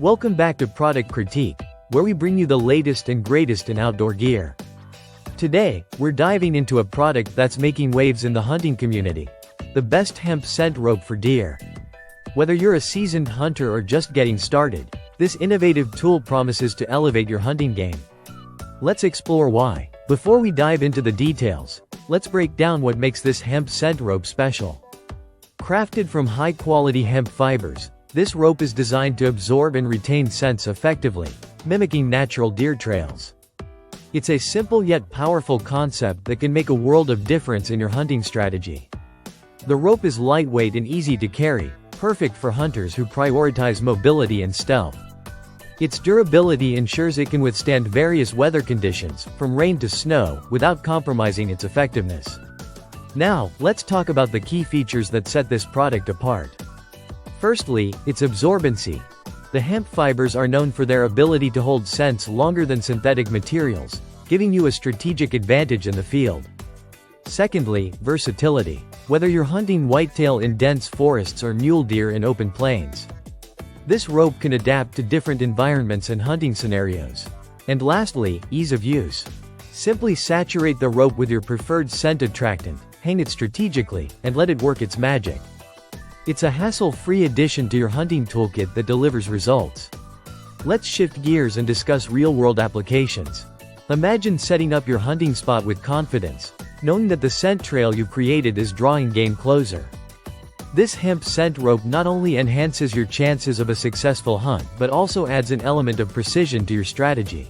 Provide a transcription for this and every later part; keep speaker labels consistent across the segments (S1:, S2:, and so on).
S1: Welcome back to Product Critique, where we bring you the latest and greatest in outdoor gear. Today, we're diving into a product that's making waves in the hunting community: the best hemp scent rope for deer. Whether you're a seasoned hunter or just getting started, this innovative tool promises to elevate your hunting game. Let's explore why. Before we dive into the details, let's break down what makes this hemp scent rope special. Crafted from high-quality hemp fibers, this rope is designed to absorb and retain scents effectively, mimicking natural deer trails. It's a simple yet powerful concept that can make a world of difference in your hunting strategy. The rope is lightweight and easy to carry, perfect for hunters who prioritize mobility and stealth. Its durability ensures it can withstand various weather conditions, from rain to snow, without compromising its effectiveness. Now, let's talk about the key features that set this product apart. Firstly, its absorbency. The hemp fibers are known for their ability to hold scents longer than synthetic materials, giving you a strategic advantage in the field. Secondly, versatility. Whether you're hunting whitetail in dense forests or mule deer in open plains, this rope can adapt to different environments and hunting scenarios. And lastly, ease of use. Simply saturate the rope with your preferred scent attractant, hang it strategically, and let it work its magic. It's a hassle-free addition to your hunting toolkit that delivers results. Let's shift gears and discuss real-world applications. Imagine setting up your hunting spot with confidence, knowing that the scent trail you've created is drawing game closer. This hemp scent rope not only enhances your chances of a successful hunt but also adds an element of precision to your strategy.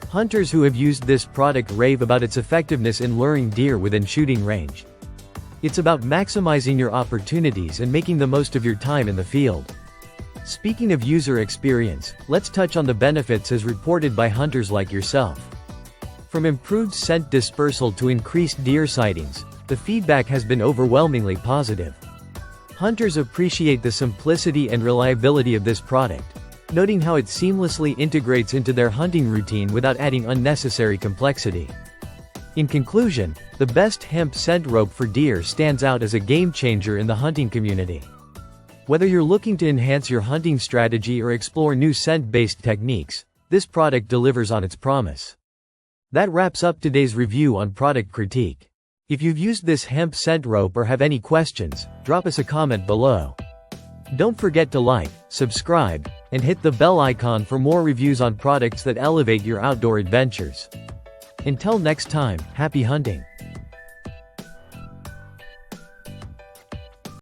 S1: Hunters who have used this product rave about its effectiveness in luring deer within shooting range. It's about maximizing your opportunities and making the most of your time in the field. Speaking of user experience, let's touch on the benefits as reported by hunters like yourself. From improved scent dispersal to increased deer sightings, the feedback has been overwhelmingly positive. Hunters appreciate the simplicity and reliability of this product, noting how it seamlessly integrates into their hunting routine without adding unnecessary complexity. In conclusion, the best hemp scent rope for deer stands out as a game-changer in the hunting community. Whether you're looking to enhance your hunting strategy or explore new scent-based techniques, this product delivers on its promise. That wraps up today's review on Product Critique. If you've used this hemp scent rope or have any questions, drop us a comment below. Don't forget to like, subscribe, and hit the bell icon for more reviews on products that elevate your outdoor adventures. Until next time, happy hunting!